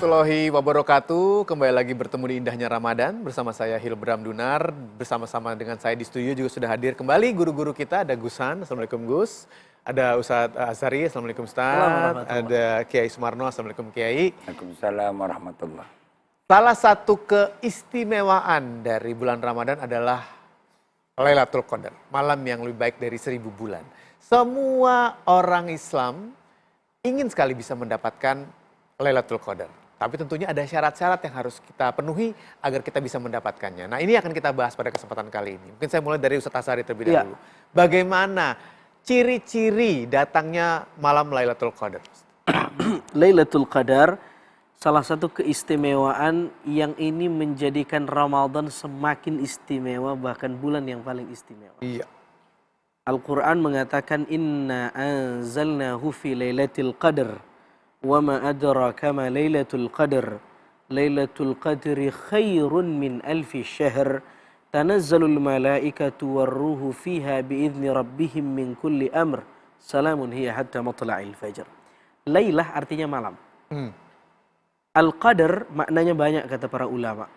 warahmatullahi wabarakatuh. Kembali lagi bertemu di indahnya Ramadan bersama saya Hilbram Dunar. Bersama-sama dengan saya di studio juga sudah hadir kembali guru-guru kita. Ada Gusan, Assalamualaikum Gus. Ada Ustadz Azhari, Assalamualaikum Ustadz. Ada Kiai Sumarno, Assalamualaikum Kiai. Waalaikumsalam warahmatullahi. Salah satu keistimewaan dari bulan Ramadan adalah Lailatul Qadar. Malam yang lebih baik dari 1000 bulan. Semua orang Islam ingin sekali bisa mendapatkan Lailatul Qadar. Tapi tentunya ada syarat-syarat yang harus kita penuhi agar kita bisa mendapatkannya. Nah, ini akan kita bahas pada kesempatan kali ini. Mungkin saya mulai dari Ustadz Azhari terlebih dahulu. Bagaimana ciri-ciri datangnya malam Lailatul Qadar? Lailatul Qadar salah satu keistimewaan yang ini menjadikan Ramadan semakin istimewa, bahkan bulan yang paling istimewa. Iya. Al-Quran mengatakan inna anzalnahu fi lailatul qadar wa ma adraka ma lailatul qadar lailatul qadri khairun min alfi syahr tanazzalul malaikatu warruhu fiha biizni rabbihim min kulli amr salamun hiya hatta matla'il fajr. Lailah artinya malam. Al-qadar maknanya banyak kata para ulama.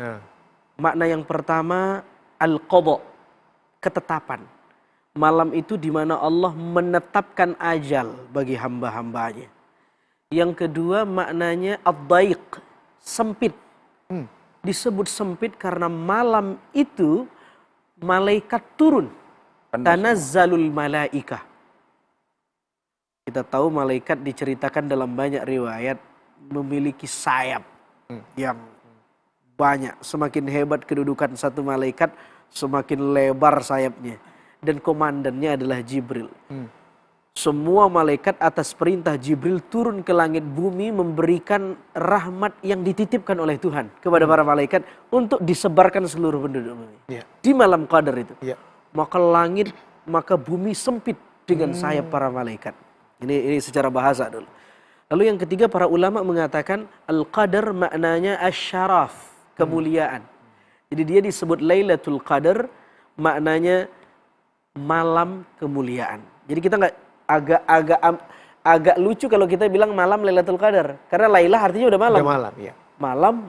Makna yang pertama al-qadha, ketetapan. Malam itu di mana Allah menetapkan ajal bagi hamba-hambanya. Yang kedua maknanya ad-daiq, sempit. Disebut sempit karena malam itu malaikat turun. Tanazzalul malaikah. Kita tahu malaikat diceritakan dalam banyak riwayat memiliki sayap yang banyak. Semakin hebat kedudukan satu malaikat, semakin lebar sayapnya. Dan komandannya adalah Jibril. Semua malaikat atas perintah Jibril turun ke langit bumi memberikan rahmat yang dititipkan oleh Tuhan kepada para malaikat untuk disebarkan seluruh penduduk bumi. Di malam Qadar itu. Maka langit, maka bumi sempit dengan sayap para malaikat. Ini secara bahasa dulu. Lalu yang ketiga para ulama mengatakan Al-Qadar maknanya asyaraf, kemuliaan. Jadi dia disebut Lailatul Qadar maknanya malam kemuliaan. Jadi kita nggak agak lucu kalau kita bilang malam Lailatul Qadar, karena Lailah artinya udah malam. Udah malam, ya.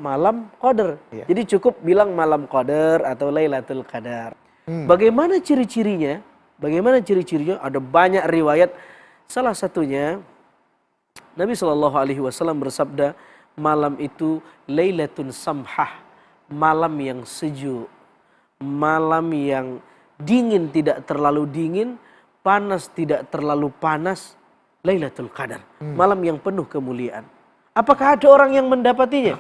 Malam Qadar. Ya. Jadi cukup bilang malam Qadar atau Lailatul Qadar. Bagaimana ciri-cirinya? Ada banyak riwayat. Salah satunya Nabi SAW bersabda, malam itu Lailatun Samhah, malam yang sejuk, malam yang dingin tidak terlalu dingin, panas tidak terlalu panas, Lailatul Qadar. Malam yang penuh kemuliaan. Apakah ada orang yang mendapatinya?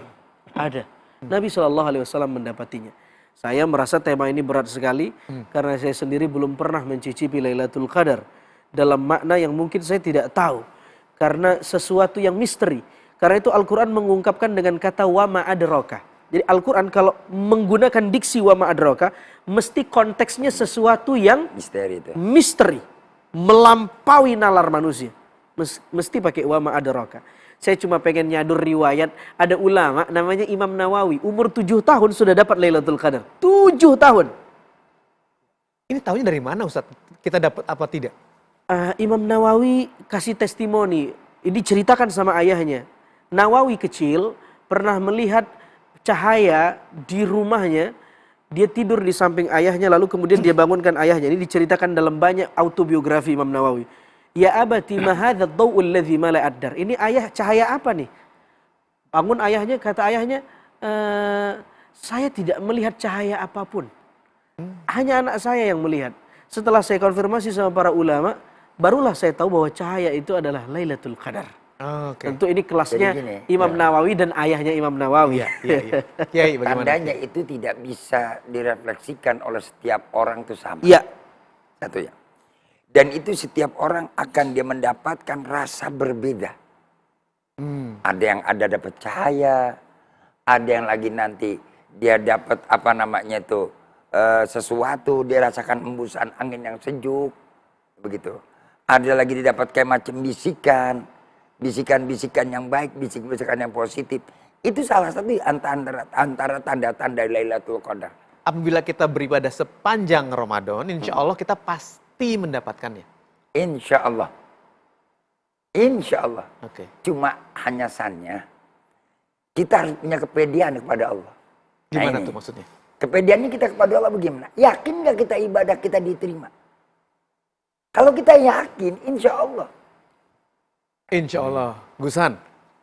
Ada. Nabi SAW mendapatinya. Saya merasa tema ini berat sekali karena saya sendiri belum pernah mencicipi Lailatul Qadar. Dalam makna yang mungkin saya tidak tahu. Karena sesuatu yang misteri. Karena itu Al-Quran mengungkapkan dengan kata wa ma adraka. Jadi Al-Quran kalau menggunakan diksi wa ma adraka, mesti konteksnya sesuatu yang misteri. Melampaui nalar manusia. Mesti pakai wa ma adraka. Saya cuma pengen nyadur riwayat. Ada ulama namanya Imam Nawawi. Umur 7 tahun sudah dapat Lailatul Qadar. 7 tahun. Ini tahunya dari mana Ustadz? Kita dapat apa tidak? Imam Nawawi kasih testimoni. Ini ceritakan sama ayahnya. Nawawi kecil pernah melihat cahaya di rumahnya. Dia tidur di samping ayahnya lalu kemudian dia bangunkan ayahnya. Ini diceritakan dalam banyak autobiografi Imam Nawawi. Ya abati ma hadha ad-daw'u alladhi mala ad-dar. Ini ayah, cahaya apa nih? Bangun ayahnya, kata ayahnya, saya tidak melihat cahaya apapun. Hanya anak saya yang melihat. Setelah saya konfirmasi sama para ulama, barulah saya tahu bahwa cahaya itu adalah Lailatul Qadar. Tentu ini kelasnya Imam Nawawi dan ayahnya Imam Nawawi. Kiai, bagaimana? Tandanya itu tidak bisa direfleksikan oleh setiap orang itu sama. Iya. Satu ya. Dan itu setiap orang akan dia mendapatkan rasa berbeda. Ada yang ada dapat cahaya, ada yang lagi nanti dia dapat apa namanya itu sesuatu, dia rasakan embusan angin yang sejuk, begitu. Ada lagi didapat kayak macam bisikan yang baik, bisikan yang positif. Itu salah satu antara tanda-tanda Lailatul Qadar. Apabila kita beribadah sepanjang Ramadan, insya Allah kita pasti mendapatkannya. Insya Allah. Insya Allah. Oke. Cuma hanya sannya Kita harus punya kepedean kepada Allah. Gimana ini. tuh maksudnya? Kepedeannya kita kepada Allah bagaimana? Yakin nggak kita ibadah kita diterima? Kalau kita yakin, insya Allah. Insya Allah. Gusan.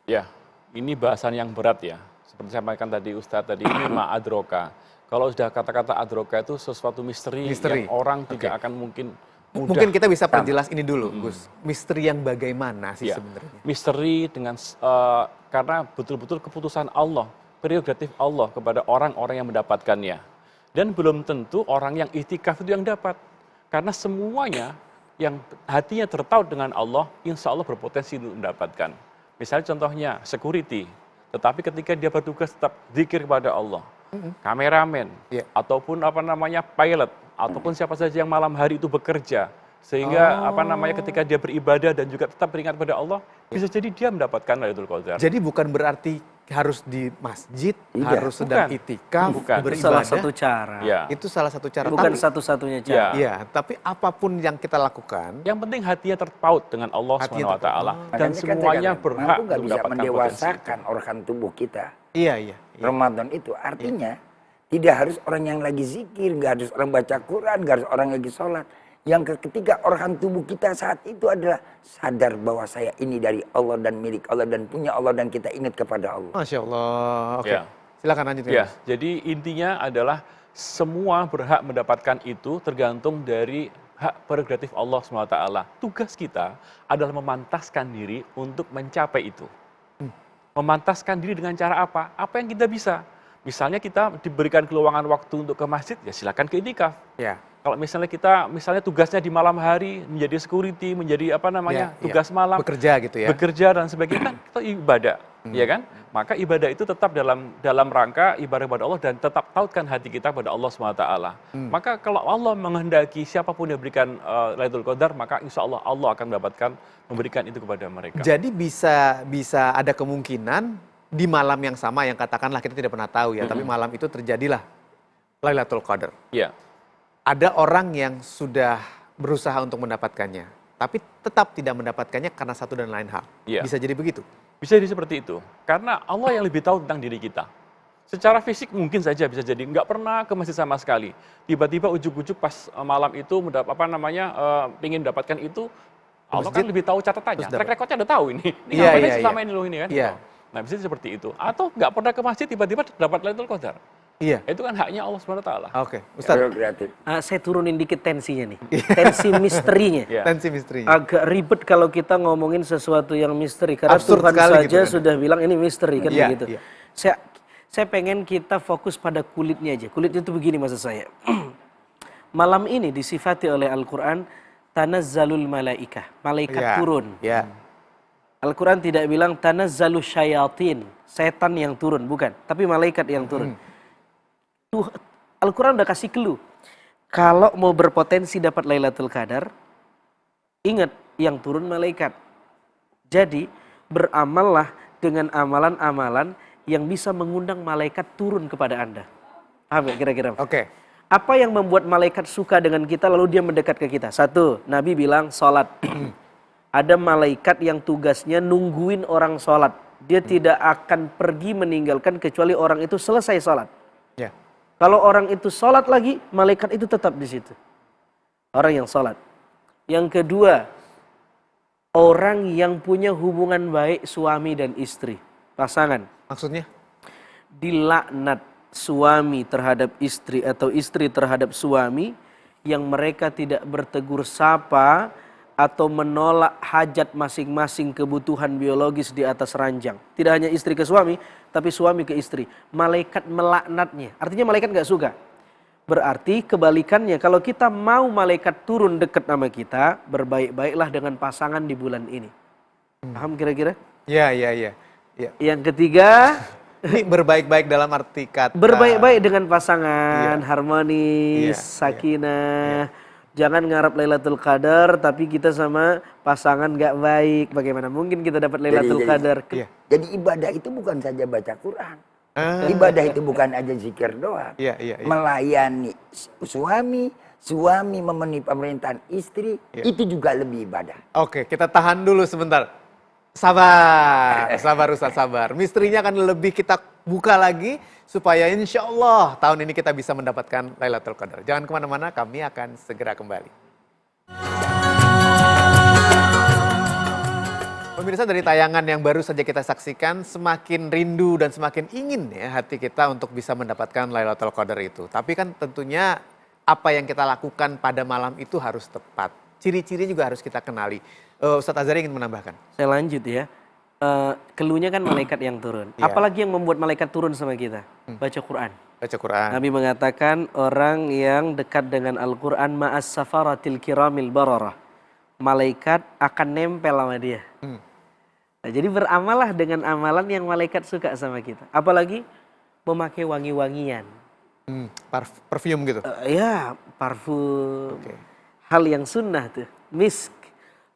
Ya, ini bahasan yang berat ya. Seperti saya sampaikan tadi Ustadz tadi, ini ma'adroka. Kalau sudah kata-kata adroka itu sesuatu misteri. Yang orang tidak akan mungkin mudah. Mungkin kita bisa perjelas ini dulu, Gus. Misteri yang bagaimana sih sebenarnya? Misteri dengan karena betul-betul keputusan Allah, prerogatif Allah kepada orang-orang yang mendapatkannya. Dan belum tentu orang yang itikaf itu yang dapat. Karena semuanya yang hatinya tertaut dengan Allah, insya Allah berpotensi untuk mendapatkan. Misalnya contohnya security, tetapi ketika dia bertugas tetap zikir kepada Allah, kameramen, ataupun pilot, ataupun siapa saja yang malam hari itu bekerja, sehingga ketika dia beribadah dan juga tetap beringat pada Allah, bisa jadi dia mendapatkan Lailatul Qadar. Jadi bukan berarti harus di masjid, harus sedang itikaf, beribadah. Itu salah satu cara. Ya. Itu salah satu cara. Bukan satu-satunya cara. Iya, tapi apapun yang kita lakukan, yang penting hatinya terpaut dengan Allah SWT. Dan semuanya berhak mampu nggak untuk bisa mendapatkan mendewasakan organ tubuh kita. Iya. Ramadan itu artinya tidak harus orang yang lagi zikir, nggak harus orang baca Quran, nggak harus orang lagi sholat. Yang ketiga, organ tubuh kita saat itu adalah sadar bahwa saya ini dari Allah dan milik Allah dan punya Allah dan kita ingat kepada Allah. Masya Allah. Oke, Ya. silakan lanjut. Ya, jadi intinya adalah semua berhak mendapatkan itu tergantung dari hak prerogatif Allah SWT. Tugas kita adalah memantaskan diri untuk mencapai itu. Memantaskan diri dengan cara apa? Apa yang kita bisa. Misalnya kita diberikan keluangan waktu untuk ke masjid, ya silakan ke itikaf. Ya. Kalau misalnya tugasnya di malam hari menjadi security, menjadi tugas malam, bekerja gitu ya. Bekerja dan sebagainya, kan itu ibadah, ya kan? Maka ibadah itu tetap dalam rangka ibadah kepada Allah dan tetap tautkan hati kita pada Allah SWT. Maka kalau Allah menghendaki siapapun yang berikan Lailatul Qadar, maka insya Allah Allah akan memberikan itu kepada mereka. Jadi bisa ada kemungkinan di malam yang sama yang katakanlah kita tidak pernah tahu ya, tapi malam itu terjadilah Lailatul Qadar. Ya. Ada orang yang sudah berusaha untuk mendapatkannya, tapi tetap tidak mendapatkannya karena satu dan lain hal. Ya. Bisa jadi begitu? Bisa jadi seperti itu. Karena Allah yang lebih tahu tentang diri kita. Secara fisik mungkin saja bisa jadi nggak pernah ke masjid sama sekali. Tiba-tiba ujuk-ujuk pas malam itu ingin mendapatkan itu, Allah kan lebih tahu catatannya. Track record-nya udah tahu ini. Ini ngapain selama ini loh ini kan? Iya. Nah bisa seperti itu. Atau nggak pernah ke masjid tiba-tiba dapat Lailatul Qadar. Iya. Itu kan haknya Allah SWT. Oke, Ustaz. Saya turunin dikit tensinya nih. Tensi misterinya. Tensi misterinya. Agak ribet kalau kita ngomongin sesuatu yang misteri. Karena Absurd Tuhan sekali saja gitu kan. sudah bilang ini misteri kan begitu. Iya. Saya pengen kita fokus pada kulitnya aja. Kulitnya itu begini maksud saya. Malam ini disifati oleh Al-Quran, tanazzalul malaikah. Malaikat turun. Ya. Al-Quran tidak bilang tanazzalus syayatin. Setan yang turun, bukan. Tapi malaikat yang turun. Al-Quran udah kasih clue. Kalau mau berpotensi dapat Lailatul Qadar, ingat yang turun malaikat. Jadi beramallah dengan amalan-amalan yang bisa mengundang malaikat turun kepada Anda. Paham ya kira-kira? Oke. Apa yang membuat malaikat suka dengan kita lalu dia mendekat ke kita? Satu, Nabi bilang sholat. Ada malaikat yang tugasnya nungguin orang sholat. Dia tidak akan pergi meninggalkan kecuali orang itu selesai sholat. Ya. Kalau orang itu sholat lagi, malaikat itu tetap di situ. Orang yang sholat. Yang kedua, orang yang punya hubungan baik suami dan istri. Pasangan. Maksudnya? Dilaknat suami terhadap istri atau istri terhadap suami yang mereka tidak bertegur sapa atau menolak hajat masing-masing kebutuhan biologis di atas ranjang. Tidak hanya istri ke suami, tapi suami ke istri. Malaikat melaknatnya. Artinya malaikat gak suka. Berarti kebalikannya, kalau kita mau malaikat turun dekat sama kita, berbaik-baiklah dengan pasangan di bulan ini. Paham kira-kira? Ya. Yang ketiga, ini berbaik-baik dalam arti kata. berbaik-baik dengan pasangan, harmonis, sakinah. Jangan ngarap Lailatul Qadar tapi kita sama pasangan gak baik. Bagaimana mungkin kita dapat Lailatul Qadar? Jadi ibadah itu bukan saja baca Quran. Ibadah itu bukan aja zikir doang. Melayani suami memenuhi pemerintahan istri, itu juga lebih ibadah. Oke, kita tahan dulu sebentar. Sabar Ustaz, sabar. Misterinya akan lebih kita buka lagi supaya insya Allah tahun ini kita bisa mendapatkan Lailatul Qadar. Jangan kemana-mana, kami akan segera kembali. Pemirsa, dari tayangan yang baru saja kita saksikan, semakin rindu dan semakin ingin ya hati kita untuk bisa mendapatkan Lailatul Qadar itu. Tapi kan tentunya apa yang kita lakukan pada malam itu harus tepat. Ciri-cirinya juga harus kita kenali. Ustadz Azhari ingin menambahkan. Saya lanjut ya. Keluhnya kan malaikat yang turun. Iya. Apalagi yang membuat malaikat turun sama kita? Baca Quran. Baca Quran. Nabi mengatakan orang yang dekat dengan Al-Quran ma'as safaratil kiramil bararah. Malaikat akan nempel sama dia. Nah, jadi beramallah dengan amalan yang malaikat suka sama kita. Apalagi memakai wangi-wangian. Perfume gitu. Ya, parfum. Oke. Hal yang sunnah tuh. Misk.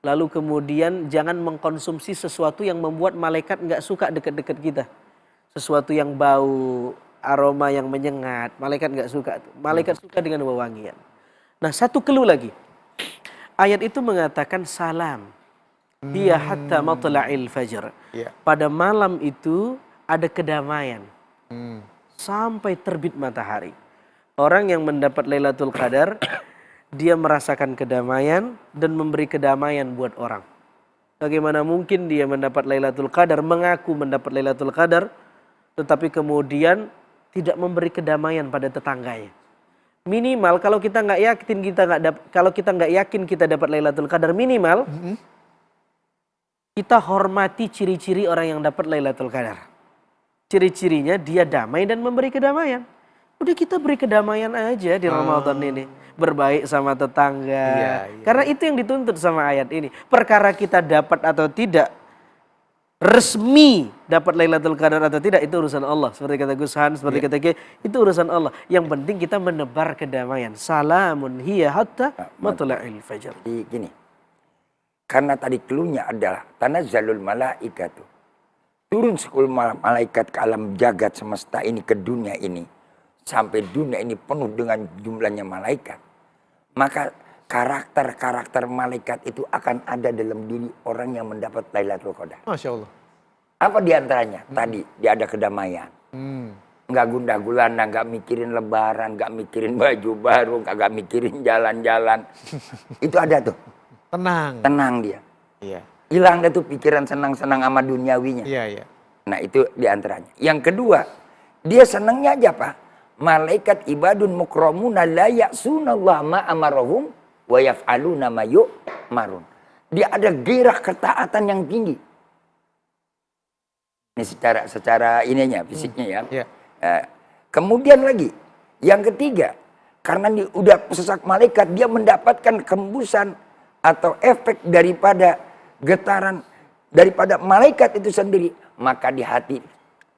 Lalu kemudian jangan mengkonsumsi sesuatu yang membuat malaikat nggak suka deket-deket kita. Sesuatu yang bau, aroma yang menyengat. Malaikat nggak suka tuh. Malaikat suka dengan wewangian. Nah, satu clue lagi. Ayat itu mengatakan salam. Hiya hatta matla'il fajr. Iya. Pada malam itu ada kedamaian. Sampai terbit matahari. Orang yang mendapat Lailatul Qadar, dia merasakan kedamaian dan memberi kedamaian buat orang. Bagaimana mungkin dia mendapat Lailatul Qadar, mengaku mendapat Lailatul Qadar, tetapi kemudian tidak memberi kedamaian pada tetangganya. Minimal kalau kita nggak yakin kita dapat Lailatul Qadar, minimal kita hormati ciri-ciri orang yang dapat Lailatul Qadar. Ciri-cirinya dia damai dan memberi kedamaian. Udah kita beri kedamaian aja di Ramadan ini. Berbaik sama tetangga. Iya. Karena itu yang dituntut sama ayat ini. Perkara kita dapat atau tidak, resmi dapat Lailatul Qadar atau tidak, itu urusan Allah. Seperti kata Gus Han, seperti kata Kiai, itu urusan Allah. Yang penting kita menebar kedamaian. Salamun hiya hatta matla'il fajr. Gini. Karena tadi cluenya adalah tanazzalul malaikatu. Turun 10 malaikat ke alam jagat semesta ini, ke dunia ini. Sampai dunia ini penuh dengan jumlahnya malaikat. Maka karakter-karakter malaikat itu akan ada dalam diri orang yang mendapat Lailatul Qadar. Masya Allah. Apa diantaranya? Tadi dia ada kedamaian. Nggak gundah gulana, nggak mikirin lebaran, nggak mikirin baju baru, nggak mikirin jalan-jalan. Itu ada tuh. Tenang dia. Iya. Hilang dah tuh pikiran senang-senang sama duniawinya. Iya. Nah itu diantaranya. Yang kedua, dia senangnya aja Pak. Malaikat ibadun mukramuna la ya'sunallaha ma amarahum wa yaf'aluna ma yu'marun. Dia ada gairah ketaatan yang tinggi. Ini secara ininya, fisiknya ya. Iya. Kemudian lagi, yang ketiga, karena dia udah sesak malaikat, dia mendapatkan kembusan atau efek daripada getaran daripada malaikat itu sendiri, maka di hati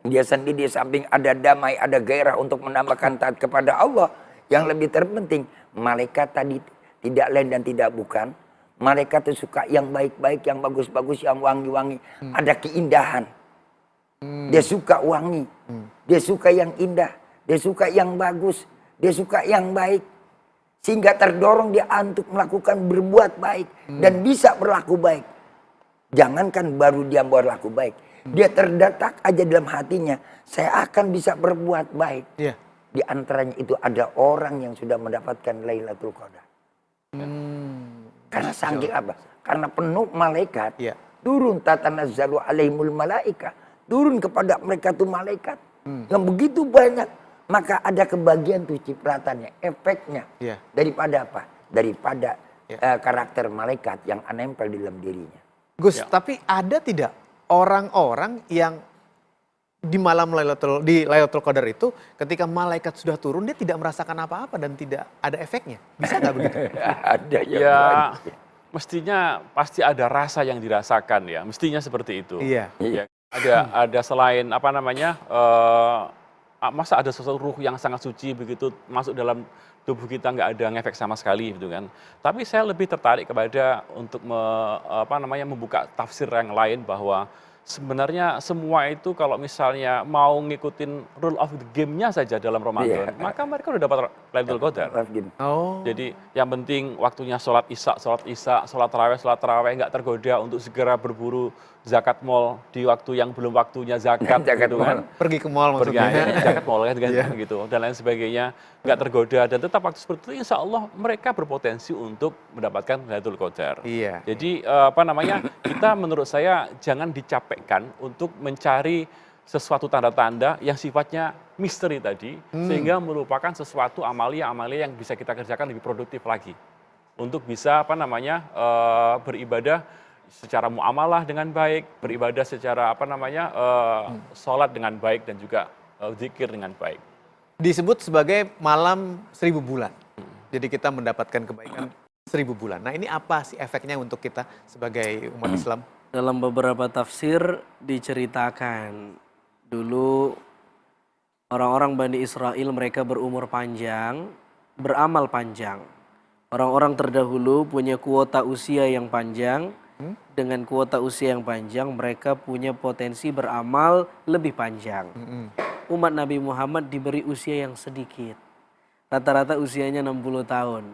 dia sendiri di samping ada damai, ada gairah untuk menambahkan taat kepada Allah. Yang lebih terpenting, malaikat tadi tidak lain dan tidak bukan, malaikat itu suka yang baik-baik, yang bagus-bagus, yang wangi-wangi, ada keindahan. Dia suka wangi, dia suka yang indah, dia suka yang bagus, dia suka yang baik. Sehingga terdorong dia untuk melakukan berbuat baik dan bisa berlaku baik. Jangankan baru dia berlaku baik, dia terdetak aja dalam hatinya, saya akan bisa berbuat baik. Iya. Di antaranya itu ada orang yang sudah mendapatkan Lailatul Qadar. Karena saking apa? Karena penuh malaikat. Iya. Turun tatanazzalu alaihimul malaika. Turun kepada mereka tuh malaikat. Yang begitu banyak. Maka ada kebagian tuh cipratannya, efeknya. Iya. Daripada apa? Daripada karakter malaikat yang nempel di dalam dirinya. Gus, tapi ada tidak orang-orang yang di malam Lailatul Qadar itu ketika malaikat sudah turun dia tidak merasakan apa-apa dan tidak ada efeknya? Bisa nggak begitu? Ada yang Ya, banyak. mestinya pasti ada rasa yang dirasakan ya. Mestinya seperti itu. Iya. Ya, ada selain apa namanya, masa ada sesuatu ruh yang sangat suci begitu masuk dalam tubuh kita nggak ada ngefek sama sekali gitu kan. Tapi saya lebih tertarik kepada untuk membuka tafsir yang lain bahwa sebenarnya semua itu kalau misalnya mau ngikutin rule of the game-nya saja dalam Ramadan, maka mereka udah dapat Lailatul Qadar. Oh. Jadi yang penting waktunya sholat isya, sholat taraweh nggak tergoda untuk segera berburu zakat mall di waktu yang belum waktunya zakat, Zakat gitu kan. Pergi ke mall Pergi maksudnya. zakat mall kan Iya. gitu dan lain sebagainya, nggak tergoda dan tetap waktu seperti itu insya Allah mereka berpotensi untuk mendapatkan Lailatul Qadar. Iya. Jadi apa namanya, kita menurut saya jangan dicapekkan untuk mencari sesuatu tanda-tanda yang sifatnya misteri tadi, sehingga merupakan sesuatu amalia-amalia yang bisa kita kerjakan lebih produktif lagi untuk bisa apa namanya beribadah secara muamalah dengan baik, beribadah secara apa namanya sholat dengan baik dan juga zikir dengan baik. Disebut sebagai malam 1000 bulan. Jadi kita mendapatkan kebaikan 1000 bulan. Nah ini apa sih efeknya untuk kita sebagai umat Islam? Dalam beberapa tafsir diceritakan dulu orang-orang Bani Israel mereka berumur panjang, beramal panjang. Orang-orang terdahulu punya kuota usia yang panjang. Dengan kuota usia yang panjang mereka punya potensi beramal lebih panjang. Umat Nabi Muhammad diberi usia yang sedikit. Rata-rata usianya 60 tahun.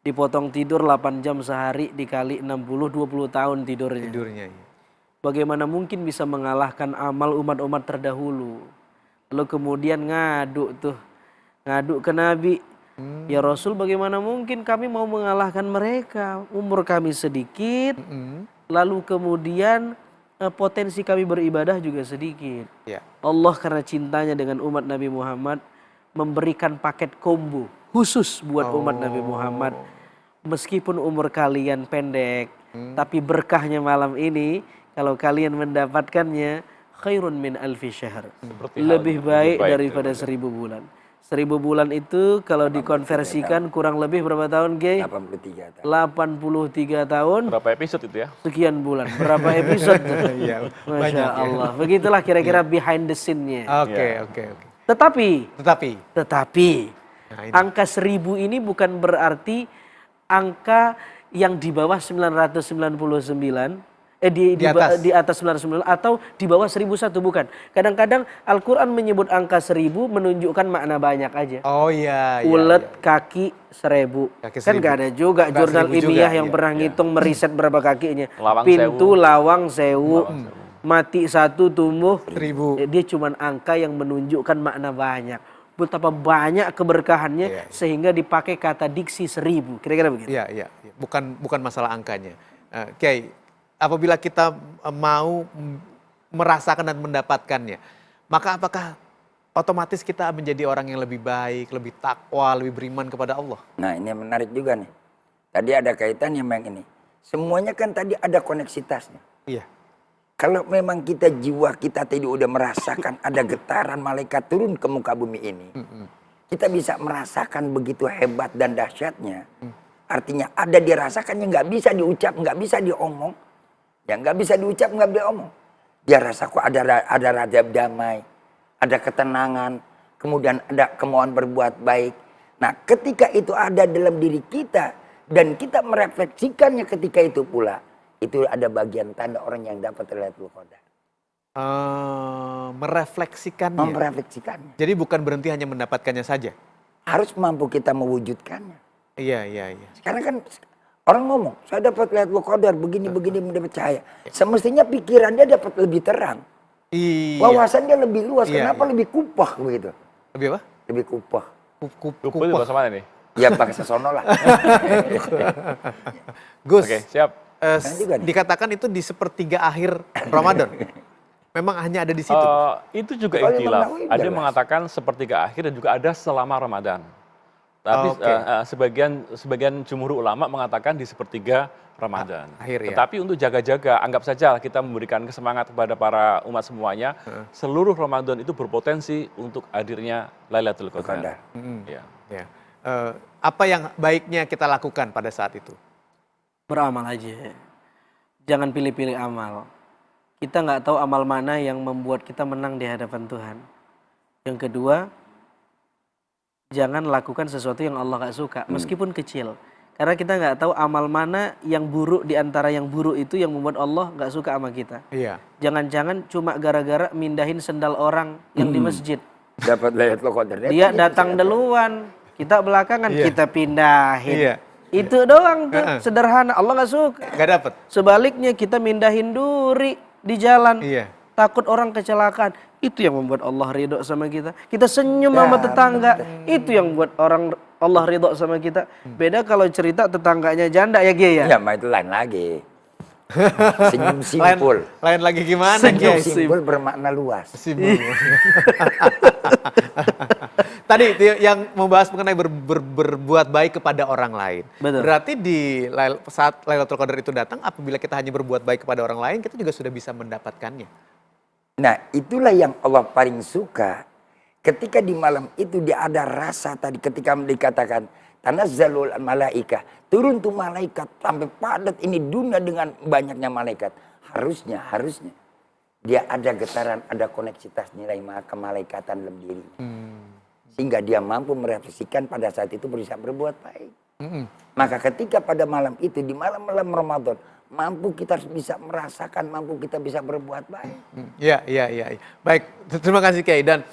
Dipotong tidur 8 jam sehari dikali 60, 20 tahun tidurnya. Tidurnya. Iya. Bagaimana mungkin bisa mengalahkan amal umat-umat terdahulu? Lalu kemudian ngadu ke Nabi. Ya Rasul, bagaimana mungkin kami mau mengalahkan mereka? Umur kami sedikit, lalu kemudian potensi kami beribadah juga sedikit. Ya. Allah karena cintanya dengan umat Nabi Muhammad memberikan paket combo khusus buat umat Nabi Muhammad. Meskipun umur kalian pendek, tapi berkahnya malam ini kalau kalian mendapatkannya khairun min alfi syahr. Lebih baik daripada 1000 bulan. 1000 bulan itu kalau dikonversikan kurang lebih berapa tahun, Gey? 83 tahun. 83 tahun. Berapa episode itu ya? Sekian bulan. Berapa episode? Iya, Masya banyak ya. Allah. Begitulah kira-kira behind the scene-nya. Oke. Tetapi Tetapi, nah ini. angka 1000 ini bukan berarti angka yang di bawah 999 di atas 99 atau di bawah 1001, bukan. Kadang-kadang Al-Quran menyebut angka 1000 menunjukkan makna banyak aja. Oh iya. Ulet kaki 1000. Kaki Kan 1000. gak ada juga Nggak jurnal 1000 juga, ilmiah yang iya. pernah ngitung meriset berapa kakinya. Lawang Pintu sewu. lawang sewu. Mati satu tumbuh 1000. Dia cuman angka yang menunjukkan makna banyak. Betapa banyak keberkahannya Iya. sehingga dipakai kata diksi 1000. Kira-kira begitu. Iya. Bukan masalah angkanya. Kiai, apabila kita mau merasakan dan mendapatkannya, maka apakah otomatis kita menjadi orang yang lebih baik, lebih takwa, lebih beriman kepada Allah? Nah ini yang menarik juga nih. Tadi ada kaitannya yang ini. Semuanya kan tadi ada koneksitasnya. Iya. Kalau memang kita jiwa kita tadi udah merasakan ada getaran malaikat turun ke muka bumi ini. Kita bisa merasakan begitu hebat dan dahsyatnya. Artinya ada dirasakan yang nggak bisa diucap, nggak bisa diomong. Yang nggak bisa diucap, nggak bisa diomong. Dia rasa kok ada rada damai, ada ketenangan, kemudian ada kemauan berbuat baik. Nah ketika itu ada dalam diri kita dan kita merefleksikannya ketika itu pula, itu ada bagian tanda orang yang dapat Lailatul Qadar. Merefleksikannya. Merefleksikannya. Jadi bukan berhenti hanya mendapatkannya saja. Harus mampu kita mewujudkannya. Iya. Sekarang kan orang ngomong, saya dapat Lailatul Qadar begini mendapat cahaya. Semestinya pikirannya dapat lebih terang. Iya. Wawasannya lebih luas. Iya, Kenapa iya. lebih kupah begitu? Lebih apa? Lebih kupah. Kupu itu bahasa mana nih? Ya bangsa sono lah. Gus, Oke, siap. juga nih. dikatakan itu di sepertiga akhir Ramadan. Memang hanya ada di situ. Itu juga Kalau ikhtilaf. Imam Nawawi Ada yang jelas. mengatakan sepertiga akhir dan juga ada selama Ramadan. Tapi Oke. sebagian jumhur ulama mengatakan di sepertiga Ramadan. Akhir ya. Tetapi untuk jaga-jaga, anggap saja kita memberikan semangat kepada para umat semuanya. Seluruh Ramadan itu berpotensi untuk hadirnya Lailatul Qadar. Ya. Ya. Apa yang baiknya kita lakukan pada saat itu? Beramal aja. Jangan pilih-pilih amal. Kita nggak tahu amal mana yang membuat kita menang di hadapan Tuhan. Yang kedua, jangan lakukan sesuatu yang Allah nggak suka, meskipun kecil. Karena kita nggak tahu amal mana yang buruk di antara yang buruk itu yang membuat Allah nggak suka sama kita. Iya. Jangan-jangan cuma gara-gara mindahin sendal orang yang di masjid. Dapat Lailatul Qadar. Dia datang duluan, kita belakangan, Iya. kita pindahin. Iya. Itu doang tuh, sederhana. Allah nggak suka. Gak dapet. Sebaliknya kita mindahin duri, di jalan. Iya. Takut orang kecelakaan. Itu yang membuat Allah ridho sama kita. Kita senyum sama tetangga. Itu yang membuat Allah ridho sama kita. Beda kalau cerita tetangganya janda ya Kiai ya. Ya, mah itu lain lagi. Senyum simpul. Lain lagi gimana, Senyum Kiai? simpul bermakna luas. Simpul. Tadi itu yang membahas mengenai berbuat baik kepada orang lain. Betul. Berarti di saat Lailatul Qadar itu datang, apabila kita hanya berbuat baik kepada orang lain, kita juga sudah bisa mendapatkannya. Nah, itulah yang Allah paling suka. Ketika di malam itu dia ada rasa tadi ketika dikatakan tanazzalul malaika, turun tuh malaikat sampai padat ini dunia dengan banyaknya malaikat. Harusnya dia ada getaran, ada koneksitas nilai kemalaikatan dalam diri. Sehingga dia mampu merefleksikan pada saat itu bisa berbuat baik. Maka ketika pada malam itu, di malam-malam Ramadan, mampu kita bisa merasakan, mampu kita bisa berbuat baik. Iya. Baik, terima kasih Kiai. Dan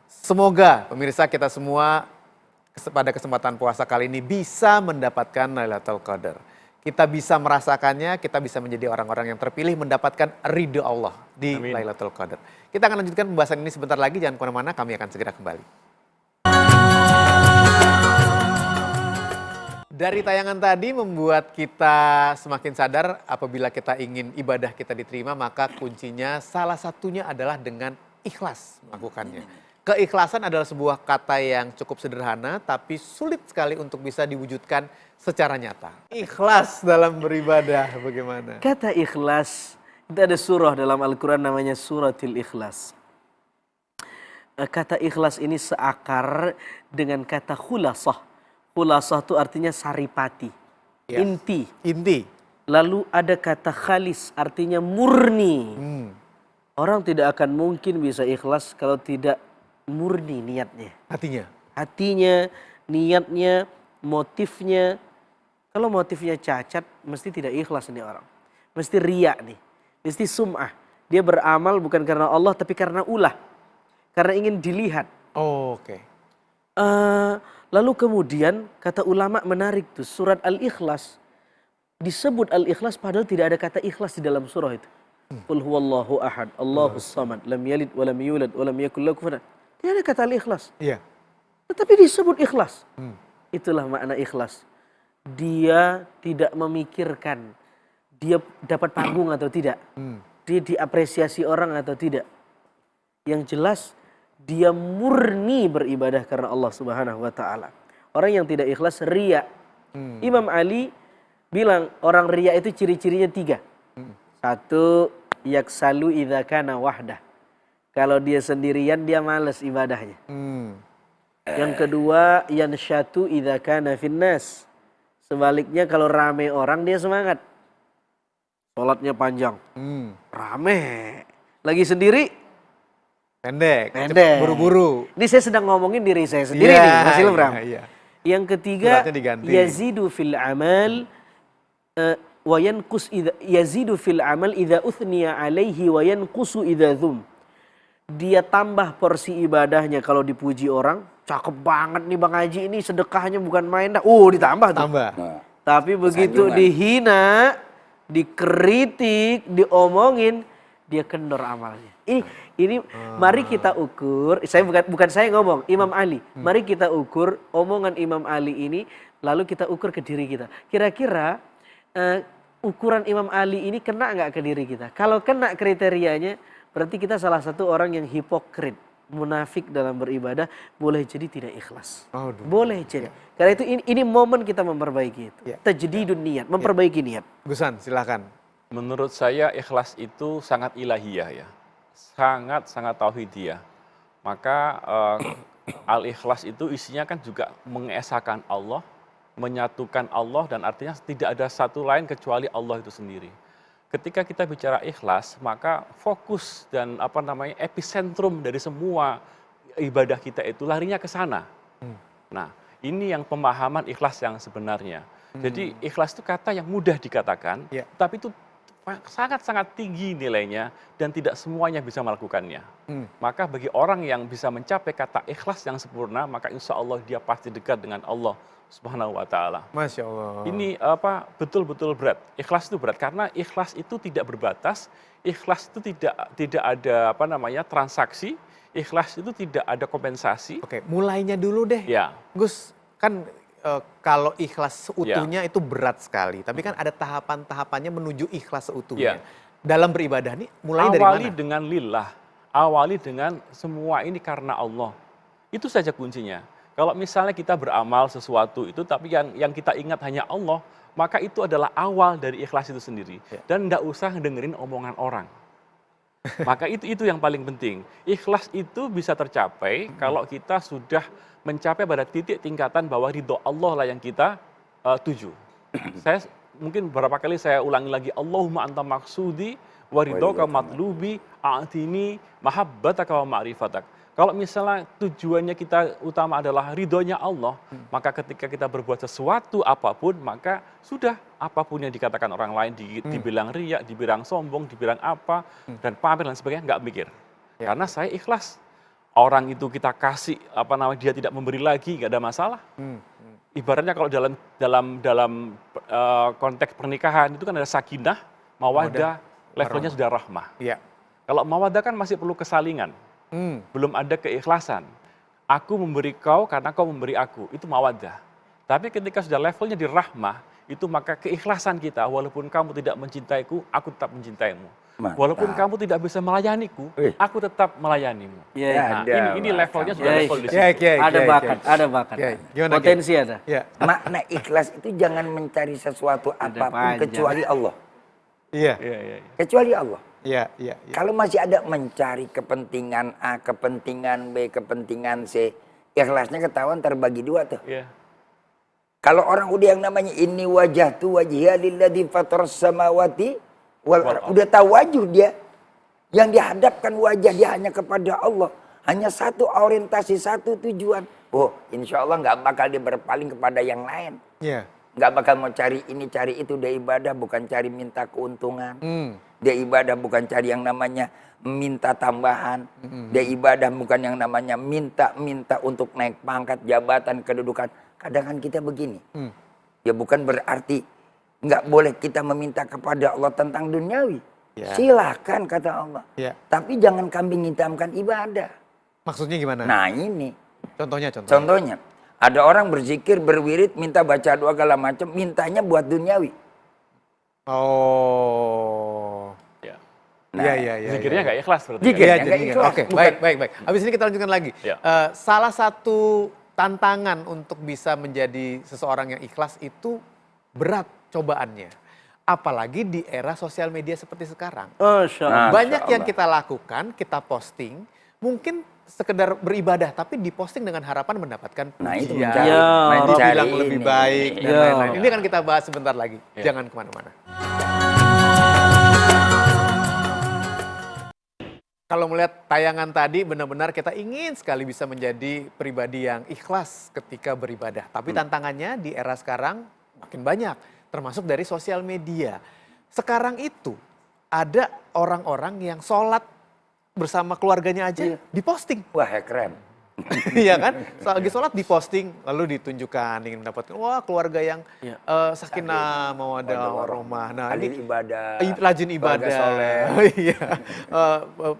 semoga pemirsa kita semua pada kesempatan puasa kali ini bisa mendapatkan Lailatul Qadar. Kita bisa merasakannya, kita bisa menjadi orang-orang yang terpilih mendapatkan ridho Allah di Amin. Lailatul Qadar. Kita akan lanjutkan pembahasan ini sebentar lagi, jangan kemana-mana, kami akan segera kembali. Dari tayangan tadi membuat kita semakin sadar apabila kita ingin ibadah kita diterima, maka kuncinya salah satunya adalah dengan ikhlas melakukannya. Keikhlasan adalah sebuah kata yang cukup sederhana tapi sulit sekali untuk bisa diwujudkan secara nyata. Ikhlas dalam beribadah bagaimana? Kata ikhlas, itu ada surah dalam Al-Quran namanya suratul ikhlas. Kata ikhlas ini seakar dengan kata khulasah. Khulasah itu artinya saripati, Ya. inti. Inti. Lalu ada kata khalis artinya murni. Orang tidak akan mungkin bisa ikhlas kalau tidak murni niatnya. Hatinya, niatnya, motifnya. Kalau motifnya cacat, mesti tidak ikhlas nih orang. Mesti riya nih, mesti sum'ah. Dia beramal bukan karena Allah tapi karena ulah. Karena ingin dilihat. Oh, oke. Lalu kemudian kata ulama menarik tuh surat Al-Ikhlas. Disebut Al-Ikhlas padahal tidak ada kata ikhlas di dalam surah itu. Qul huwallahu ahad, Allahus samad, lam yalid wa lam yulad wa lam yakul lahu kufuwan ahad. Tidak ada kata Al-Ikhlas. Iya. Tetapi disebut ikhlas. Itulah makna ikhlas. Dia tidak memikirkan dia dapat panggung atau tidak. Dia diapresiasi orang atau tidak. Yang jelas dia murni beribadah karena Allah Subhanahu wa taala. Orang yang tidak ikhlas riya. Imam Ali bilang orang riya itu ciri-cirinya 3. 1, yaksalu idza kana wahdah. Kalau dia sendirian dia malas ibadahnya. Yang kedua, yansyatu idza kana finnas. Sebaliknya kalau rame orang dia semangat. Salatnya panjang. Rame. Lagi sendiri Pendek. pendek. Buru-buru. Ini saya sedang ngomongin diri saya sendiri nih, Mas Ilham. Iya. Yang ketiga, Suratnya diganti. yazidu fil amal wa yanqus yazidu fil amal idza uthniya alaihi wa yanqusu idza dzum. Dia tambah porsi ibadahnya kalau dipuji orang, cakep banget nih Bang Haji ini sedekahnya bukan main dah. Ditambah tuh. Tambah. Nah, Tapi begitu Kesanjungan. dihina, dikritik, diomongin, dia kendor amalnya. Ini mari kita ukur, bukan saya ngomong, Imam Ali. Mari kita ukur omongan Imam Ali ini, lalu kita ukur ke diri kita. Kira-kira ukuran Imam Ali ini kena nggak ke diri kita? Kalau kena kriterianya, berarti kita salah satu orang yang hipokrit, munafik dalam beribadah, boleh jadi tidak ikhlas. Boleh jadi. Karena itu ini momen kita memperbaiki itu. Ya. Tajdidun niat, memperbaiki niat. Gusan, silakan. Menurut saya ikhlas itu sangat ilahiyah ya. Sangat tauhidiyah. Maka al-ikhlas itu isinya kan juga mengesahkan Allah, menyatukan Allah dan artinya tidak ada satu lain kecuali Allah itu sendiri. Ketika kita bicara ikhlas, maka fokus dan epicentrum dari semua ibadah kita itu larinya ke sana. Nah, ini yang pemahaman ikhlas yang sebenarnya. Jadi ikhlas itu kata yang mudah dikatakan, tapi itu sangat-sangat tinggi nilainya dan tidak semuanya bisa melakukannya. Maka bagi orang yang bisa mencapai kata ikhlas yang sempurna, maka insya Allah dia pasti dekat dengan Allah Subhanahu wa Ta'ala. Masya Allah. Ini betul-betul berat. Ikhlas itu berat karena ikhlas itu tidak berbatas, ikhlas itu tidak ada transaksi, ikhlas itu tidak ada kompensasi. Oke, mulainya dulu deh. Ya. Gus, kan kalau ikhlas seutuhnya itu berat sekali. Tapi kan ada tahapan-tahapannya menuju ikhlas seutuhnya. Ya. Dalam beribadah nih mulai dari Awali mana? dengan lillah, awali dengan semua ini karena Allah. Itu saja kuncinya. Kalau misalnya kita beramal sesuatu itu, tapi yang kita ingat hanya Allah, maka itu adalah awal dari ikhlas itu sendiri. Ya. Dan tidak usah dengerin omongan orang. Maka itu yang paling penting. Ikhlas itu bisa tercapai kalau kita sudah mencapai pada titik tingkatan bahwa ridho Allah lah yang kita tuju. Saya mungkin beberapa kali saya ulangi lagi, Allahumma anta maksudi wa ridhoka matlubi a'tini mahabbataka wa ma'rifatak. Kalau misalnya tujuannya kita utama adalah ridhonya Allah, maka ketika kita berbuat sesuatu apapun, maka sudah apapun yang dikatakan orang lain, dibilang riya, dibilang sombong, dibilang apa, dan pamer dan sebagainya, nggak mikir. Ya. Karena saya ikhlas. Orang itu kita kasih, dia tidak memberi lagi, nggak ada masalah. Ibaratnya kalau dalam konteks pernikahan itu kan ada sakinah, mawaddah, levelnya sudah rahmah. Iya. Kalau mawaddah kan masih perlu kesalingan. Belum ada keikhlasan. Aku memberi kau karena kau memberi aku. Itu mawaddah. Tapi ketika sudah levelnya di rahmah, itu maka keikhlasan kita, walaupun kamu tidak mencintaiku, aku tetap mencintaimu. Mantap. Walaupun kamu tidak bisa melayaniku, aku tetap melayanimu. Ya, Nah, ini levelnya sudah Ya, level di situ. ada bakat, ada bakat. Kiai, gimana, Potensi ada. Ya. Makna ikhlas itu jangan mencari sesuatu apapun panjang. kecuali Allah. Iya. Iya, iya, iya. Kecuali Allah. Iya, iya. Kalau masih ada mencari kepentingan A, kepentingan B, kepentingan C, ikhlasnya ketahuan terbagi dua tuh. Iya. Kalau orang udah yang namanya ini wajah tu wajhiya lilladzi fataras samawati wal ardh, udah tahu wajah dia. Yang dihadapkan wajah dia hanya kepada Allah. Hanya satu orientasi, satu tujuan. Oh, insya Allah nggak bakal dia berpaling kepada yang lain. Iya. Nggak bakal mau cari ini, cari itu. Dia ibadah bukan cari minta keuntungan. Dia ibadah bukan cari yang namanya minta tambahan. Dia ibadah bukan yang namanya minta untuk naik pangkat, jabatan, kedudukan. Kadang kan kita begini. Ya bukan berarti nggak boleh kita meminta kepada Allah tentang duniawi. Ya. Silahkan kata Allah. Ya. Tapi jangan kambing hitamkan ibadah. Maksudnya gimana? Nah ini. Contohnya. Contohnya. Ada orang berzikir, berwirid, minta baca doa segala macam. Mintanya buat duniawi. Oh. Ya. Iya, iya, iya. Zikirnya nggak ikhlas berarti. Zikir. Iya, Nggak jadi ikhlas. oke, Bukan. baik. Habis ini kita lanjutkan lagi. Ya. Salah satu tantangan untuk bisa menjadi seseorang yang ikhlas itu berat cobaannya. Apalagi di era sosial media seperti sekarang. Masya Allah. Banyak Allah. yang kita lakukan, kita posting, mungkin sekedar beribadah, tapi diposting dengan harapan mendapatkan pujian, Nah, itu mencari dibilang ini. lebih baik, dan Ya. lain-lain. Ini akan kita bahas sebentar lagi. Ya. Jangan kemana-mana. Kalau melihat tayangan tadi, benar-benar kita ingin sekali bisa menjadi pribadi yang ikhlas ketika beribadah. Tapi tantangannya di era sekarang makin banyak, termasuk dari sosial media. Sekarang itu ada orang-orang yang sholat bersama keluarganya aja diposting. Wah keren. Iya kan? Lagi sholat diposting, lalu ditunjukkan ingin mendapatkan wah keluarga yang sakinah, mawaddah, warahmah. Nah, Ahli ini ibadah. rajin keluarga ibadah. soleh. Iya.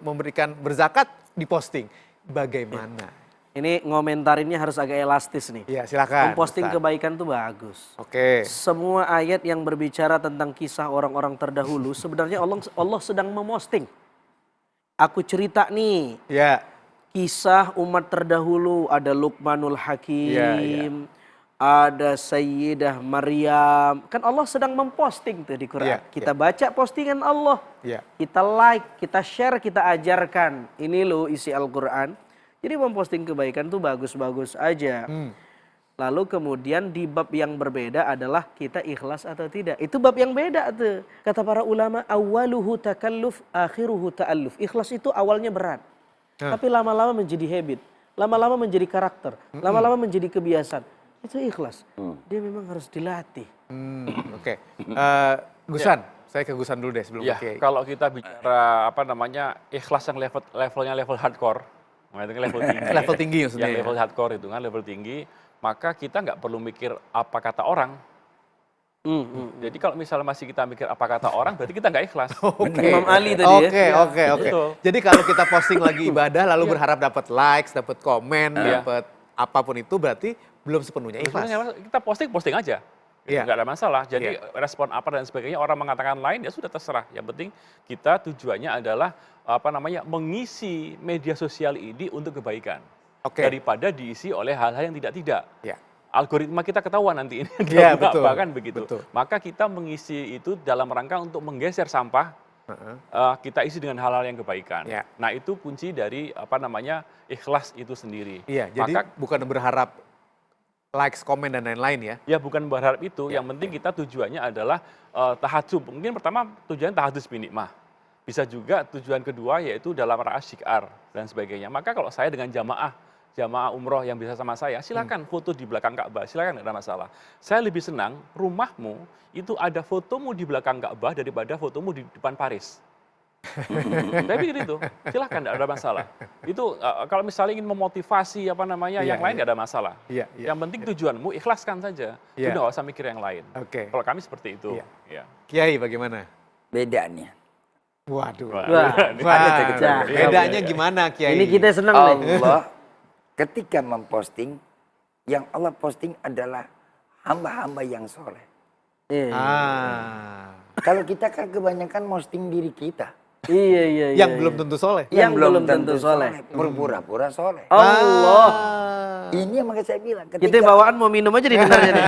Memberikan berzakat diposting. Bagaimana? Ini ngomentarinnya harus agak elastis nih. Iya, silakan. Memposting Ustaz. kebaikan tuh bagus. Oke. Semua ayat yang berbicara tentang kisah orang-orang terdahulu sebenarnya Allah sedang memosting. Aku cerita nih Ya. kisah umat terdahulu, ada Luqmanul Hakim, ada Sayyidah Maryam. Kan Allah sedang memposting tuh di Quran. Ya, Kita baca postingan Allah. Ya. Kita like, kita share, kita ajarkan. Ini loh isi Al-Quran. Jadi memposting kebaikan tuh bagus-bagus aja. Lalu kemudian di bab yang berbeda adalah kita ikhlas atau tidak. Itu bab yang beda tuh. Kata para ulama, awaluhu takalluf, akhiruhu ta'alluf. Ikhlas itu awalnya berat. Tapi lama-lama menjadi habit. Lama-lama menjadi karakter. Lama-lama menjadi kebiasaan. Itu ikhlas. Dia memang harus dilatih. Oke. Gusan, Saya ke Gusan dulu deh sebelum Ya, ke Kiai. kalau kita bicara apa namanya ikhlas yang levelnya level hardcore, nah, itu kan level tinggi. Level tinggi maksudnya Yang ya? level hardcore itu kan level tinggi, maka kita nggak perlu mikir apa kata orang. Jadi kalau misalnya masih kita mikir apa kata orang, berarti kita nggak ikhlas. Oke. Imam Ali tadi ya. Oke, oke, oke. Betul. Jadi kalau kita posting lagi ibadah lalu berharap dapat likes, dapat komen, Iya. dapat apapun itu berarti belum sepenuhnya ikhlas. Sebenarnya kita posting aja. Iya. Nggak ada masalah. Jadi Iya. respon apa dan sebagainya orang mengatakan lain ya sudah terserah. Yang penting kita tujuannya adalah apa namanya mengisi media sosial ini untuk kebaikan. Oke. Daripada diisi oleh hal-hal yang tidak. Ya. Algoritma kita ketahuan nanti ini. Iya, Apa betul. kan begitu. Betul. Maka kita mengisi itu dalam rangka untuk menggeser sampah. Kita isi dengan hal-hal yang kebaikan. Ya. Nah itu kunci dari apa namanya ikhlas itu sendiri. Iya, jadi Maka bukan berharap likes, komen dan lain-lain ya. ya bukan berharap itu, Ya, yang penting kita tujuannya adalah tahajud. Mungkin pertama tujuan tahajud binikmah. Bisa juga tujuan kedua yaitu dalam rangka syiar dan sebagainya. Maka kalau saya dengan jamaah umroh yang bisa sama saya, silakan foto di belakang Ka'bah, silakan tidak ada masalah. Saya lebih senang rumahmu itu ada fotomu di belakang Ka'bah daripada fotomu di depan Paris. Saya pikir itu, silahkan, tidak ada masalah. Itu kalau misalnya ingin memotivasi apa namanya Iya, yang lain iya. tidak ada masalah. Iya, iya. Yang penting tujuanmu ikhlaskan saja. Iya. Udah nggak usah mikir yang lain. Oke. Kalau kami seperti itu. Iya. Ya. Kiai bagaimana? Bedanya. Waduh. Wah, Wah, Wah, Iya, bedanya gimana Kiai? Ini kita senang nih. Allah ketika memposting, yang Allah posting adalah hamba-hamba yang soleh. Iya, Kalau kita kan kebanyakan posting diri kita. iya. Yang belum tentu soleh. Yang belum tentu soleh. Berpura-pura soleh. Allah. Ini yang makanya saya bilang. Kita bawaan mau minum aja nih bentarnya nih.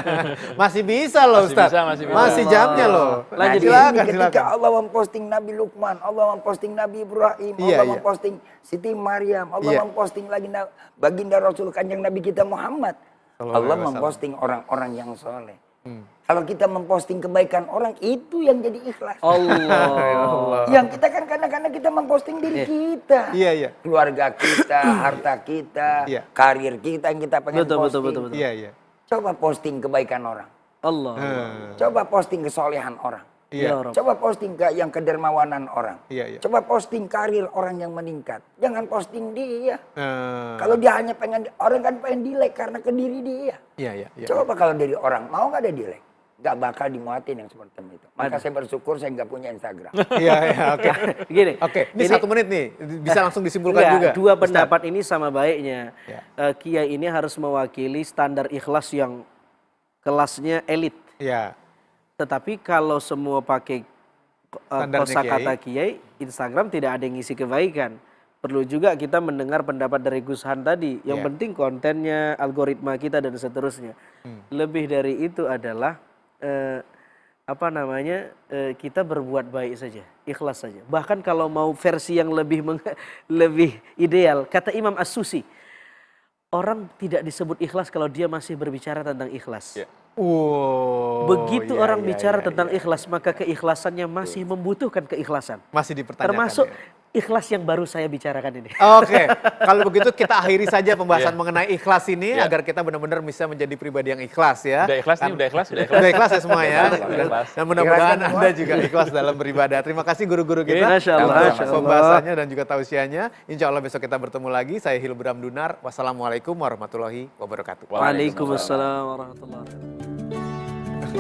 Masih bisa loh Masih Ustaz. bisa, masih bisa. Masih jamnya loh. Nah, Lanjut. di sini Silakan, ketika silakan. Allah memposting Nabi Luqman, Allah memposting Nabi Ibrahim, Iya, Allah iya. memposting Siti Maryam, Allah Iya. memposting lagi baginda Rasul Kanjeng Nabi kita Muhammad. Sallallahu Allah alaihi wasallam. memposting orang-orang yang soleh. Kalau kita memposting kebaikan orang, itu yang jadi ikhlas. Allah. Yang kita kan kadang-kadang kita memposting diri kita. Iya, iya. Keluarga kita, harta kita, Iya. karir kita yang kita pengen Betul, posting. betul. Iya, iya. Coba posting kebaikan orang. Allah. Coba posting kesolehan orang. Iya. Ya Rabb. Coba posting yang kedermawanan orang. Iya, iya. Coba posting karir orang yang meningkat. Jangan posting dia. Eh, Kalau dia hanya pengen, orang kan pengen di-like karena ke diri dia. Iya, iya, iya. Coba kalau dari orang, mau nggak ada di-like? Nggak bakal dimuatin yang seperti itu. Maka saya bersyukur saya nggak punya Instagram. Iya, iya, oke. Gini. Oke, ini 1 menit nih. Bisa langsung disimpulkan Enggak, juga. dua Ustaz. pendapat ini sama baiknya. Ya. Kiai ini harus mewakili standar ikhlas yang kelasnya elit. Iya. Tetapi kalau semua pakai Standarnya kosakata Kiai, Instagram tidak ada yang ngisi kebaikan. Perlu juga kita mendengar pendapat dari Gus Han tadi. Yang Iya. penting kontennya, algoritma kita dan seterusnya. Lebih dari itu adalah kita berbuat baik saja, ikhlas saja. Bahkan kalau mau versi yang lebih ideal, kata Imam As-Susi, orang tidak disebut ikhlas kalau dia masih berbicara tentang ikhlas. Ya. Wow. Begitu iya, orang iya, bicara iya, tentang iya. ikhlas, maka keikhlasannya masih membutuhkan keikhlasan. Masih dipertanyakan. Termasuk ya. ikhlas yang baru saya bicarakan ini. Oke, kalau begitu kita akhiri saja pembahasan Iya. mengenai ikhlas ini Iya. agar kita benar-benar bisa menjadi pribadi yang ikhlas ya. Udah ikhlas nih, udah ikhlas. Udah ikhlas ya semua ya. Udah ikhlas. Dan mudah-mudahan Ikhlaskan Anda juga ikhlas dalam beribadah. Terima kasih guru-guru kita Masya Allah, atas Masya Allah. pembahasannya dan juga tausiahnya. Insya Allah besok kita bertemu lagi. Saya Hilbram Dunar. Wassalamualaikum warahmatullahi wabarakatuh. Waalaikumsalam warahmatullahi wabarakatuh.